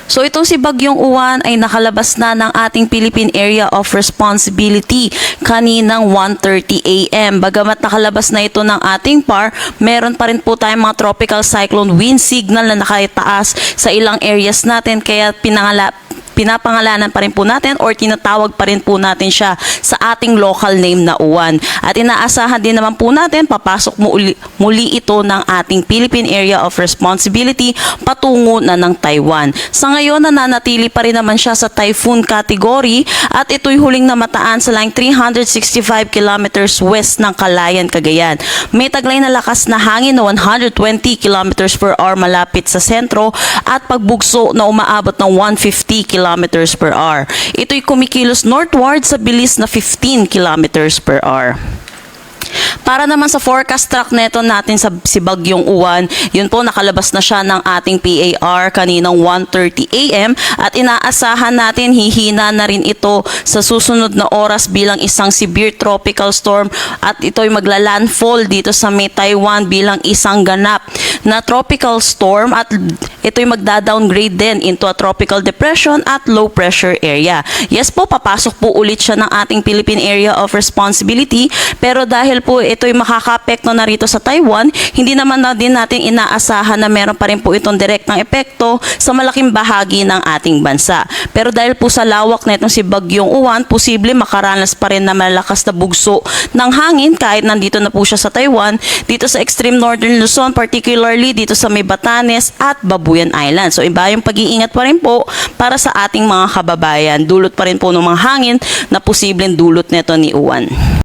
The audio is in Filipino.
So itong si Bagyong Uwan ay nakalabas na ng ating Philippine Area of Responsibility kaninang 1:30 AM. Bagamat nakalabas na ito ng ating PAR, meron pa rin po tayong mga tropical cyclone wind signal na nakataas sa ilang areas natin, kaya pinapangalanan pa rin po natin or tinatawag pa rin po natin siya sa ating local name na uwan. At inaasahan din naman po natin papasok muli ito ng ating Philippine Area of Responsibility patungo na ng Taiwan. Sa ngayon, nananatili pa rin naman siya sa typhoon category at ito'y huling namataan sa line 365 kilometers west ng Calayan, Cagayan. May taglay na lakas na hangin na 120 kilometers per hour malapit sa sentro at pagbugso na umaabot ng 150 kilometers per hour. Ito'y kumikilos northward sa bilis na 15 kilometers per hour. Para naman sa forecast track neto natin sa si Bagyong Uwan, yun po nakalabas na siya ng ating PAR kaninang 1:30 AM at inaasahan natin hihina na rin ito sa susunod na oras bilang isang severe tropical storm at ito'y magla-landfall dito sa may Taiwan bilang isang ganap na tropical storm at ito'y magda-downgrade din into a tropical depression at low pressure area. Yes po, papasok po ulit siya ng ating Philippine Area of Responsibility, pero dahil po ito'y makaka-apekto na rito sa Taiwan, hindi naman na din natin inaasahan na meron pa rin po itong direktang epekto sa malaking bahagi ng ating bansa. Pero dahil po sa lawak na itong si Bagyong Uwan, posible makaranas pa rin na malakas na bugso ng hangin kahit nandito na po siya sa Taiwan, dito sa extreme northern Luzon, particularly dito sa may Batanes at Babuyan Island. So iba yung pag-iingat pa rin po para sa ating mga kababayan. Dulot pa rin po ng mga hangin na posibleng dulot nito ni Uwan.